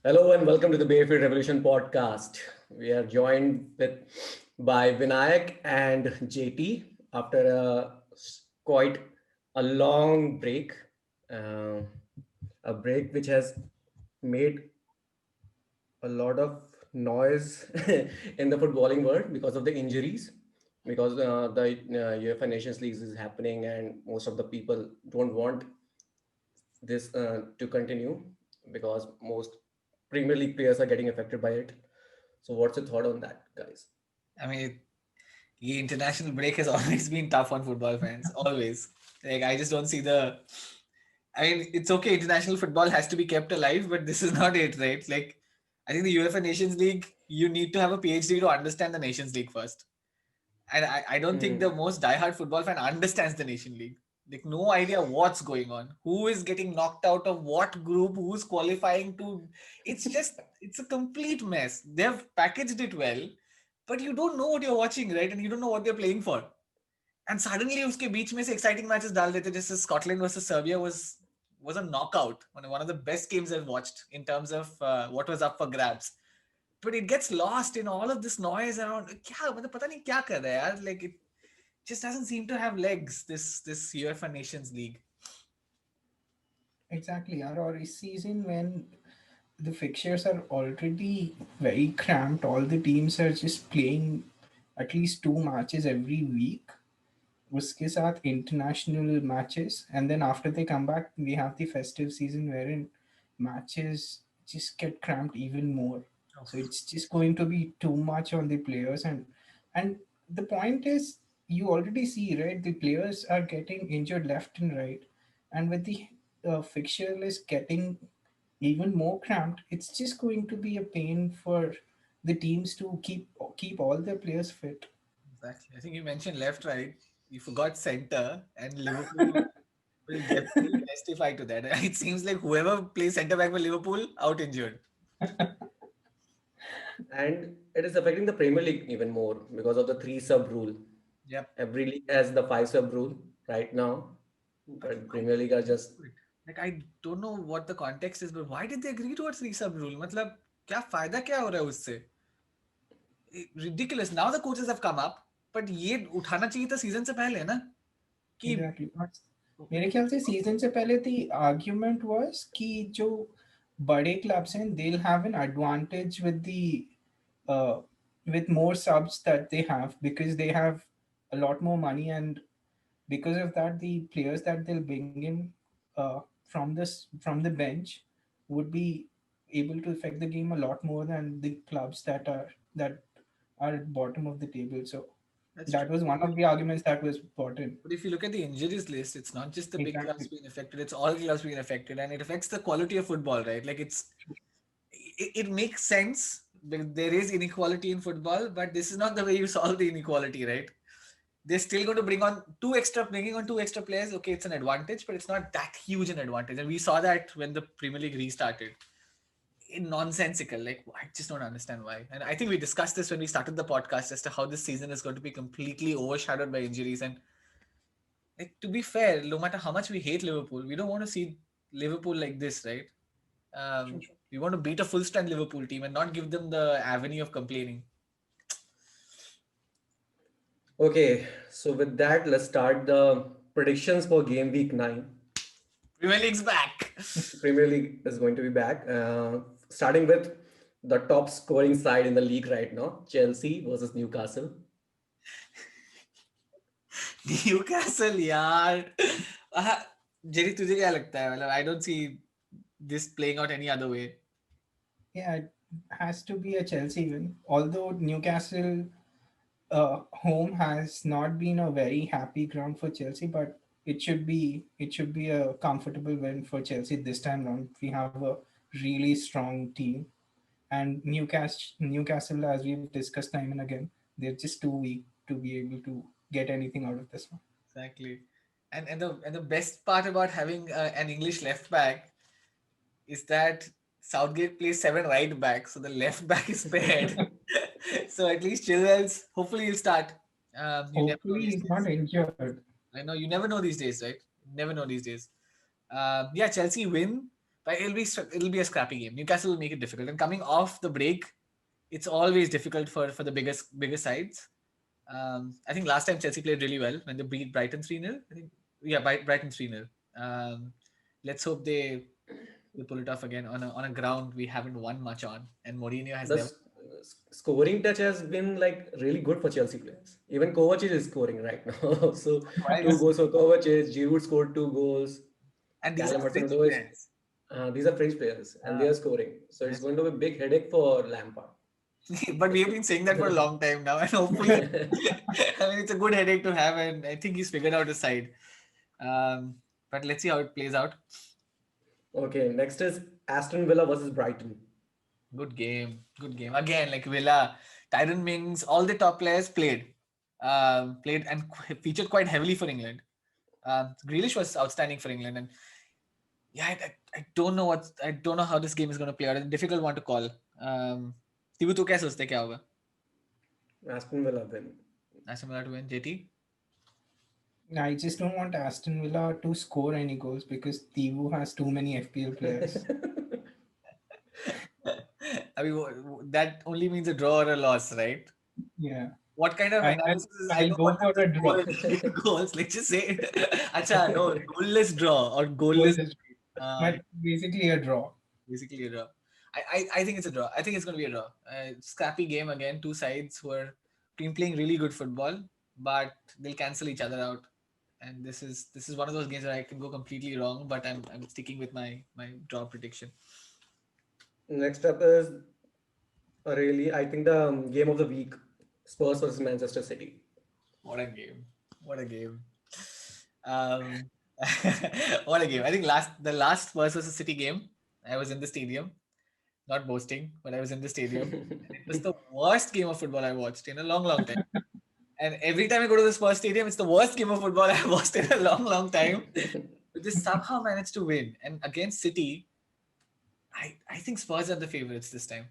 Hello and welcome to the Bayfield Revolution podcast. We are joined by Vinayak and JT after quite a long break, uh, a break which has made a lot of noise in the footballing world because of the injuries. Because the UEFA Nations League is happening, and most of the people don't want this to continue because most Premier League players are getting affected by it. So, what's your thought on that, guys? I mean, the international break has always been tough on football fans. Always. Like, I just don't see the. I mean, it's okay. International football has to be kept alive, but this is not it, right? Like, I think the UEFA Nations League, you need to have a PhD to understand the Nations League first. And I don't think Hmm. the most diehard football fan understands the Nation League. Like, no idea what's going on, who is getting knocked out of what group, who's qualifying to. It's a complete mess. They've packaged it well, but you don't know what you're watching, right? And you don't know what they're playing for. And suddenly उसके बीच में से exciting matches डाल देते, जैसे Scotland versus Serbia was a knockout, one of the best games I've watched in terms of what was up for grabs. But it gets lost in all of this noise around. क्या मतलब पता नहीं क्या कर रहा है यार, like it just doesn't seem to have legs, this UEFA Nations League. Exactly, yaar. Or this season when the fixtures are already very cramped, all the teams are just playing at least two matches every week. उसके साथ international matches, and then after they come back, we have the festive season wherein matches just get cramped even more. Oh. So it's just going to be too much on the players, and the point is you already see, right, the players are getting injured left and right, and with the fixture list getting even more cramped, it's just going to be a pain for the teams to keep all their players fit. Exactly. I think you mentioned left, right. You forgot center, and Liverpool will definitely testify to that. It seems like whoever plays center back for Liverpool out injured. And it is affecting the Premier League even more because of the three sub rule. Yep. Every league has the five sub rule right now, But but why Premier did League are they just do it? Like I don't know what the context is, but why did they agree towards the sub rule? मतलब क्या फायदा क्या हो रहा है उससे? Ridiculous. Now the coaches have come up, but ये उठाना चाहिए था सीजन से पहले ना कि एग्जैक्टली मेरे ख्याल से सीजन से पहले दी आर्ग्यूमेंट वाज कि जो बड़े क्लब्स हैं they'll have an advantage uh, with more subs that they have because they have a lot more money, and because of that the players that they'll bring in from the bench would be able to affect the game a lot more than the clubs that are at bottom of the table. So that's true. that was one of the arguments that was brought in. But if you look at the injuries list, it's not just the big clubs Exactly. being affected; it's all clubs being affected, and it affects the quality of football, right? Like it makes sense. There is inequality in football, but this is not the way you solve the inequality, right? They're still going to bringing on two extra players. Okay, it's an advantage, but it's not that huge an advantage. And we saw that when the Premier League restarted. Nonsensical. Like, I just don't understand why. And I think we discussed this when we started the podcast as to how this season is going to be completely overshadowed by injuries. And like, to be fair, no matter how much we hate Liverpool, we don't want to see Liverpool like this, right? Sure, sure. We want to beat a full strength Liverpool team and not give them the avenue of complaining. okay. So with that, let's start the predictions for game week 9. Premier League's back. Premier League is going to be back. Starting with the top scoring side in the league right now, Chelsea versus Newcastle. Newcastle, यार. Jerry तुझे क्या लगता है? मतलब I don't see this playing out any other way. Yeah, it has to be a Chelsea win. Although Newcastle home has not been a very happy ground for Chelsea, but it should be a comfortable win for Chelsea this time round. We have a really strong team, and Newcastle, as we've discussed time and again, they're just too weak to be able to get anything out of this one. Exactly. And the best part about having an English left back is that Southgate plays seven right backs, so the left back is paired. So at least Chilwell's hopefully he'll start. You never know Hopefully, these he's not days. injured. I know you never know these days, right? Never know these days. Yeah, Chelsea win. but it'll be a scrappy game. Newcastle will make it difficult. And coming off the break, it's always difficult for the bigger sides. I think last time Chelsea played really well when they beat Brighton 3-0. I think Brighton 3-0. Let's hope they pull it off again on a ground we haven't won much on, and Mourinho has The never. scoring touch has been like really good for Chelsea players. Even Kovacic is scoring right now. So Why 2 goals for Kovacic. Giroud scored 2 goals. And these Callum are French Hudson-Odoi players. these are French players and they are scoring. So it's going to be a big headache for Lampard. But we have been saying that for a long time now, and hopefully, I mean, it's a good headache to have, and I think he's figured out his side. But let's see how it plays out. Okay, next is Aston Villa versus Brighton. Good game. Again, like Villa, Tyron Mings, all the top players played and featured quite heavily for England. Grealish was outstanding for England, and yeah, I don't know how this game is going to play out. It's a difficult one to call. Tibu, तू क्या सोचते क्या होगा? Aston Villa then. Aston Villa to win. JT? I just don't want Aston Villa to score any goals because Tivu has too many FPL players. I mean, that only means a draw or a loss, right? Yeah. What kind of analysis is I'll go for a draw. goals? Let's just say, acha, no, goalless draw or goalless. But basically a draw. Basically a draw. I think it's a draw. I think it's going to be a draw. Scrappy game again. Two sides who are playing really good football, but they'll cancel each other out. And this is one of those games where I can go completely wrong, but I'm sticking with my draw prediction. Next up is I think the game of the week, Spurs versus Manchester City. What a game! What a game! What a game! I think the last Spurs versus City game, I was in the stadium. Not boasting, but I was in the stadium. It was the worst game of football I watched in a long, long time. And every time I go to the Spurs stadium, it's the worst game of football I've watched in a long, long time. But they somehow managed to win. And against City, I think Spurs are the favorites this time.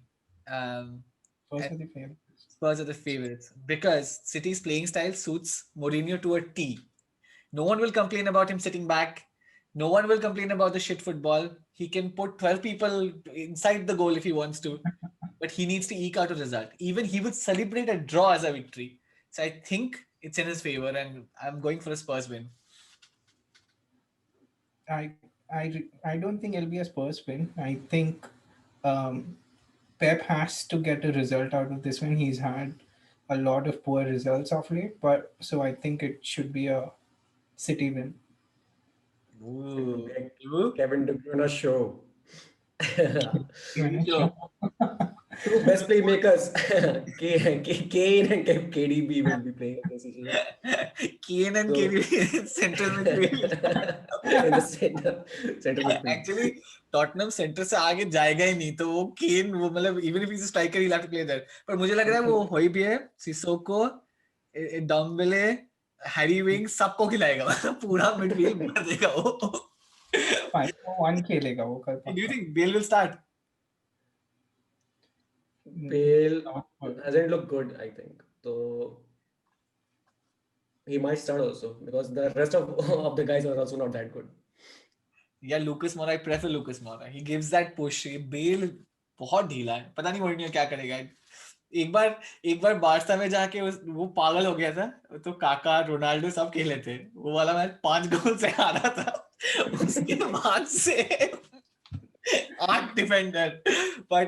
Spurs are the favorites because City's playing style suits Mourinho to a T. No one will complain about him sitting back. No one will complain about the shit football. He can put 12 people inside the goal if he wants to, but he needs to eke out a result. Even he would celebrate a draw as a victory. So I think it's in his favor, and I'm going for a Spurs win. I don't think it'll be a Spurs win. I think Pep has to get a result out of this one. He's had a lot of poor results of late, but so I think it should be a City win. Ooh. Kevin De Bruyne show. Sure. Two best playmakers, Kane and KDB will be playing against each other. Kane and KDB central midfield. In the center midfield. Actually, Tottenham center से आगे जाएगा ही नहीं तो वो Kane वो मतलब even if he's a striker he'll have to play there. पर मुझे लग रहा है वो होई भी है Sissoko, Dombele, Harry Winks सबको खिलाएगा पूरा midfield भर देगा वो. 5-1 खेलेगा वो कल. Do you think Bale will start? Bale hasn't looked good, I think. So he might start also because the rest of the guys are also not that good. Yeah, Lucas Moura, I prefer Lucas Moura. He gives that push. Bale बहुत ढीला है. पता नहीं Mourinho क्या करेगा. एक बार Barca में जाके वो पागल हो गया था. तो काका, रोनाल्डो सब खेले थे. वो वाला मैच 5 गोल से हारा था. उसके बाद से 8 defender. But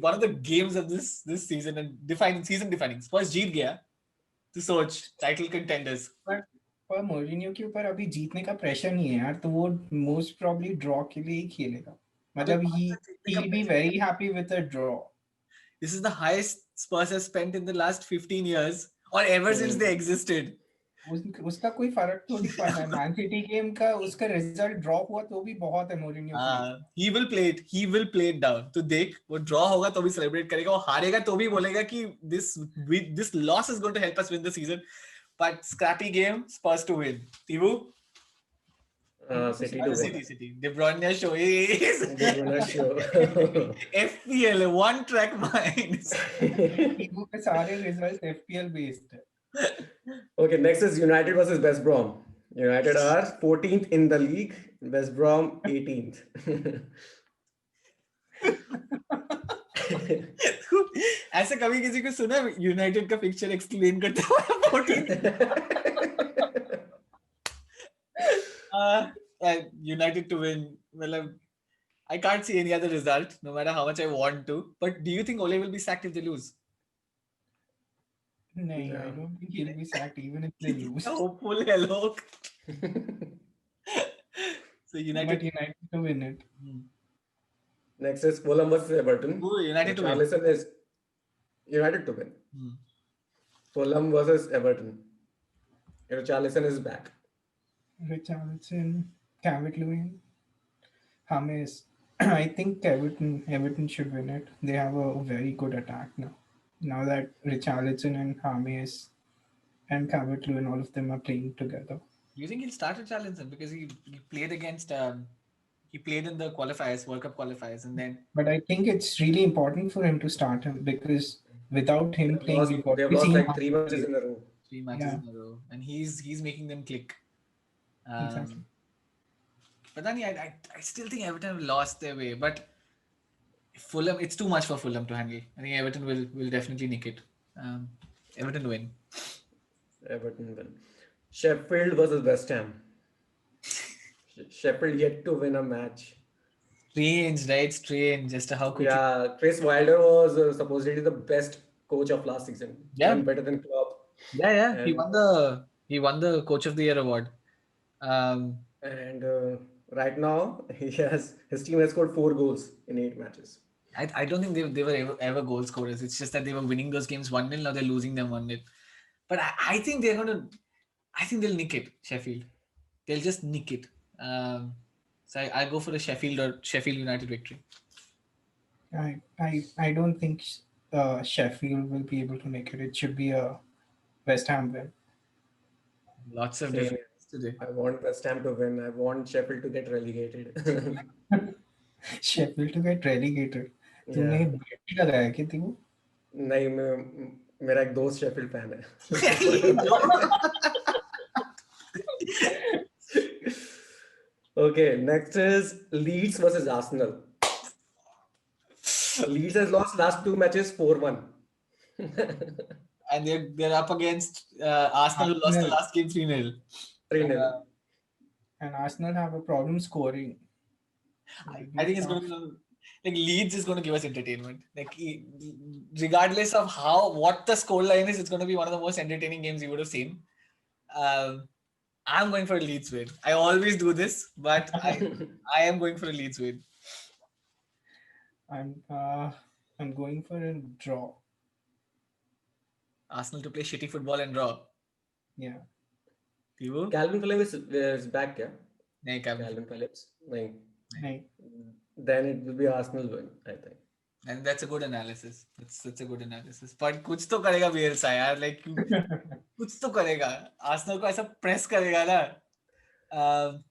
one of the games of this season and season defining. Spurs जीत गया. तो सोच टाइटल कंटेंडर्स. पर मोरिनियो के ऊपर अभी जीतने का प्रेशर नहीं है यार, तो वो मोस्ट प्रोबब्ली ड्रॉ के लिए ही खेलेगा. मतलब he'll be very happy with a draw. This is the highest Spurs has spent in the last 15 years or ever since they existed. उसका कोई फर्क तो नहीं पड़ता है. मैन सिटी गेम का उसका रिजल्ट ड्रॉ हुआ तो भी बहुत है मोरिनियो के लिए. he will play it down. तो देख वो ड्रॉ होगा तो भी सेलिब्रेट करेगा, वो हारेगा तो भी बोलेगा कि this loss is going to help us win the season. But scrappy game, Spurs to win. Tivu? City to win. City. De Bruyne show is De Bruyne show. FPL one track mind. टीमों के सारे result FPL based है. Okay, next is United versus West Brom. United are 14th in the league, West Brom 18th. ऐसे कभी किसी को सुना United का पिक्चर एक्सप्लेन करते हुए 14 United to win. Well, I can't see any other result, no matter how much I want to. But do you think Ole will be sacked if they lose? No, I Yeah. don't think he'll be sacked even if they lose. Hopefully, hello. So United. But United to win it. Next is Fulham versus Everton. Ooh, United to win. Richarlison is United to win. Hmm. Fulham versus Everton. Richarlison is back. Richarlison, Calvert-Lewin, James. I think Everton should win it. They have a very good attack now. Now that Richarlison and James and Calvert-Lewin, all of them are playing together. Do you think he'll start Richarlison because he played against he played in the qualifiers, World Cup qualifiers, and then But I think it's really important for him to start him because without him playing, we've They've already lost seen like 3 matches in a row. 3 matches Yeah. in a row, and he's making them click. Exactly. But then I still think Everton have lost their way. But Fulham, it's too much for Fulham to handle. I think Everton will definitely nick it. Everton win. Everton win. Sheffield versus West Ham. Sheffield yet to win a match. Strange, right? Strange. Just how quickly. Yeah, Chris Wilder was supposedly the best coach of last season. Yeah. Even better than Klopp. Yeah. He And- won the Coach of the Year award. And right now, his team has scored 4 goals in 8 matches. I don't think they were ever goal scorers. It's just that they were winning those games 1-0. Now they're losing them 1-0. But I think I think they'll nick it, Sheffield. They'll just nick it. So I go for a Sheffield United victory. I don't think Sheffield will be able to make it. It should be a West Ham win. Lots of Same. difference today. I want West Ham to win. I want Sheffield to get relegated. Sheffield to get relegated. तुमने Yeah. bet लगाया क्या थी वो? नहीं मेरा एक दोस्त Sheffield fan है. Okay, next is Leeds versus Arsenal. Leeds has lost last 2 matches 4-1. And they're up against Arsenal, who lost the Arsenal. last game 3-0. 3-0. And Arsenal have a problem scoring. I think it's going to be like Leeds is going to give us entertainment. Like regardless of what the scoreline is, it's going to be one of the most entertaining games you would have seen. I'm going for a Leeds win. I always do this, but I am going for a Leeds win. I'm going for a draw. Arsenal to play shitty football and draw. Yeah. Tivo? Calvin Phillips is back, yeah? Nahin, Calvin. Calvin Phillips. Nahin. Nahin. Then it will be Arsenal win, I think. And that's a good analysis. That's a good analysis. But कुछ तो करेगा Bielsa यार, like कुछ तो करेगा. Arsenal को ऐसा press करेगा ना.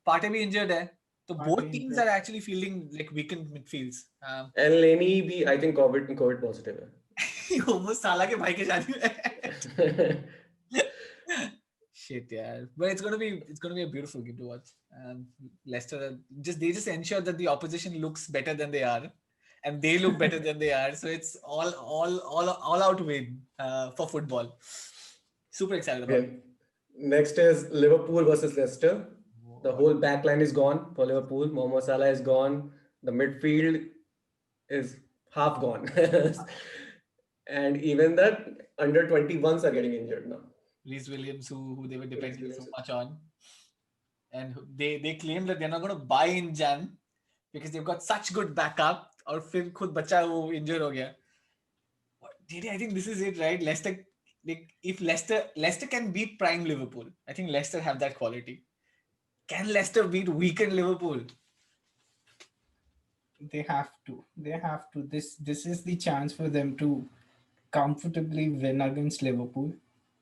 Partey भी injured है. So both teams are actually feeling like weakened midfields. And Lenny भी, I think COVID positive है. वो साला के भाई के शादी में. Shit, yeah. But it's gonna be a beautiful game to watch. Leicester they just ensure that the opposition looks better than they are, and they look better than they are. So it's all out win for football. Super excited about it. Next is Liverpool versus Leicester. The whole back line is gone for Liverpool. Mohamed Salah is gone. The midfield is half gone. And even that under 21s are getting injured now. Reece Williams, who they were depending so much on, and they claim that they're not going to buy in Jan because they've got such good backup. और फिर खुद बच्चा वो injured हो गया. I think this is it, right? Leicester, if Leicester can beat prime Liverpool, I think Leicester have that quality. Can Leicester beat weakened Liverpool? They have to. This is the chance for them to comfortably win against Liverpool.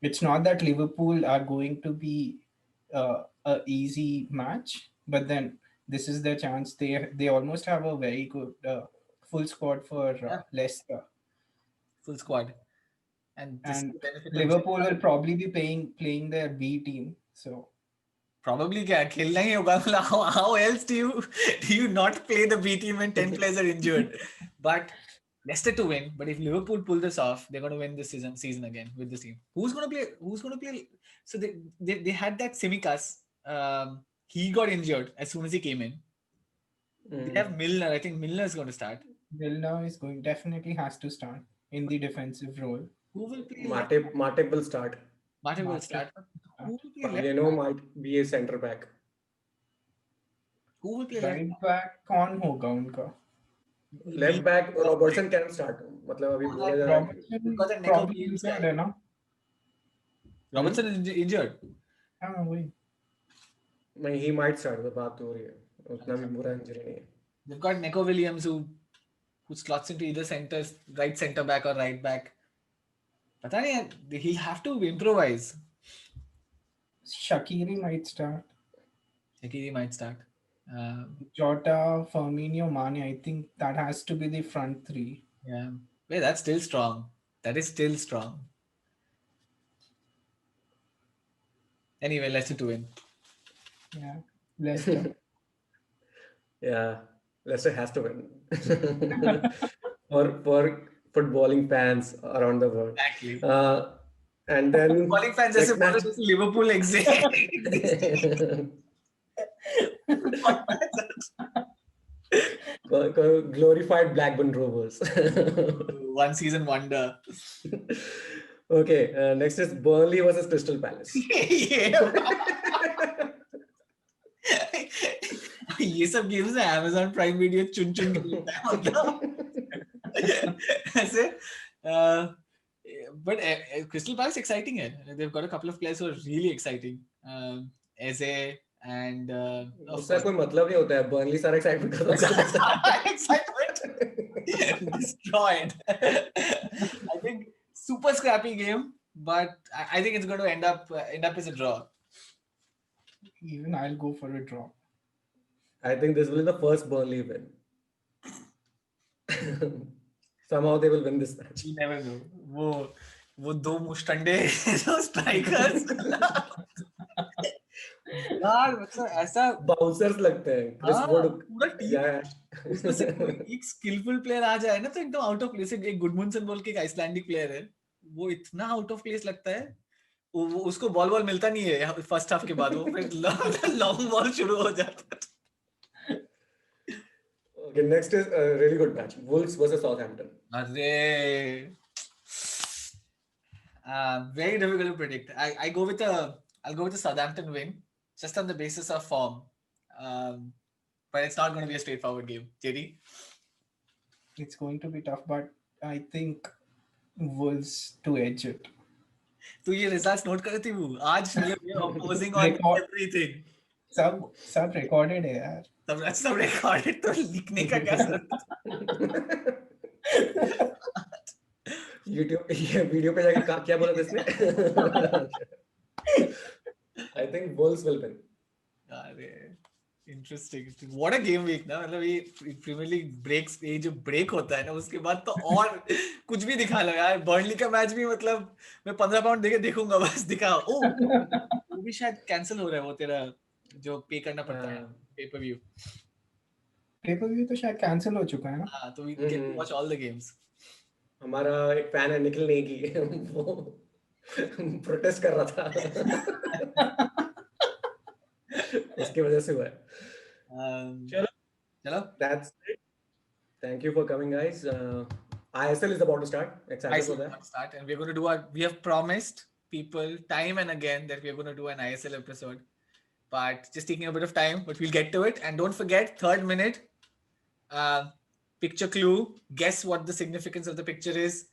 It's not that Liverpool are going to be a easy match, but then this is their chance. They almost have a very good full squad for Leicester. Full squad. And Liverpool will probably be playing their B team. So Probably क्या खेलना ही होगा. How else do you not play the B team when 10 players are injured? But Leicester to win. But if Liverpool pull this off, they're going to win this season again with this team. Who's going to play? So they had that Tsimikas. He got injured as soon as he came in. They have Milner. I think Milner is going to start. Milner is definitely has to start in the defensive role. Who will play? Matip will start. Matip will Matip. start. Who will play left Pagliano back? might be a center back. Who will play left Right back कौन होगा उनका? Left back Robertson can start. मतलब अभी बोला जा रहा है. Robertson Because the probably Neco injured है ना? Robertson is injured. हाँ वही. नहीं, he might start. तो बात हो रही है. उतना भी बुरा इंजरी नहीं है. They've got Neco Williams who slots into either right center back or right back. पता नहीं, he'll have to improvise. Shaqiri might start. Shaqiri might start. Jota, Firmino, Mane. I think that has to be the front three. Yeah. Wait, that's still strong. That is still strong. Anyway, Leicester to win. Yeah, Leicester. Yeah, Leicester has to win. for footballing fans around the world. Exactly. And then Footballing fans जैसे बोल रहे थे Liverpool exist. Glorified Blackburn Rovers. One season wonder. Okay, next is Burnley versus Crystal Palace. ये सब games है Amazon Prime Video चुन चुन के लेता है मतलब ऐसे but Crystal Palace exciting है. They've got a couple of players who are really exciting. Eze and उसका कोई मतलब नहीं होता है. Burnley सारा excitement खत्म कर देता है. excitement destroyed. I think super scrappy game, but I think it's going to end up as a draw. Even I'll go for a draw. I think this will be the first Burnley win. Somehow they will win this match. You never know. वो दो मुस्टंडे जो strikers यार मतलब ऐसा Bouncers लगते हैं. Chris Wood. पूरा team Yeah. उसमें से कोई एक स्किलफुल प्लेयर आ जाए ना तो एकदम आउट ऑफ प्लेस. एक गुडमुनसन बोल के एक आइसलैंडिक प्लेयर है, वो इतना आउट ऑफ प्लेस लगता है. वो उसको बॉल मिलता नहीं है फर्स्ट हाफ के बाद. वो फिर लॉन्ग बॉल शुरू हो जाता है. Okay, next is a really good match. Wolves versus Southampton. अरे very difficult to predict. I'll go with a Southampton win just on the basis of form. But it's not going to be a straightforward game. JD? It's going to be tough, but I think Wolves to edge it. तू ये results note कर थी वो आज opposing on everything. सब recorded है यार. सब recorded तो लिखने का क्या जरूरत. YouTube ये वीडियो पे जाके क्या बोला था इसने? I think Wolves will win. अरे interesting. What a game week ना. मतलब ये प्रीमियर लीग ब्रेक्स ये जो ब्रेक होता है ना उसके बाद तो और कुछ भी दिखा लो यार. बर्नली का मैच भी मतलब मैं 15 पाउंड देके देखूंगा बस. दिखा वो भी शायद कैंसिल हो रहा है वो तेरा जो पे करना पड़ता है पेपर व्यू. पेपर व्यू तो शायद कैंसिल हो चुका है ना. हाँ तो we can watch all the games. हमारा एक फैन है निखिल नेगी, वो प्रोटेस्ट कर रहा था. उसकी वजह से हुआ है. चलो that's it. Thank you for coming guys. ISL is about to start. Excited for that. And we're going to do we have promised people time and again that we're going to do an ISL episode, but just taking a bit of time, but we'll get to it. And don't forget, third minute picture clue. Guess what the significance of the picture is.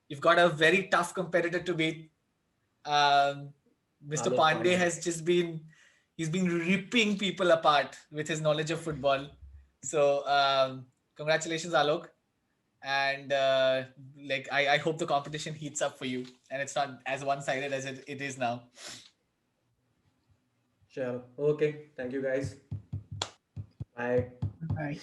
You've got a very tough competitor to beat. Mr. Pandey has just been ripping people apart with his knowledge of football. So congratulations, Alok. And I hope the competition heats up for you and it's not as one-sided as it is now. Sure. Okay. Thank you guys. Bye. Bye.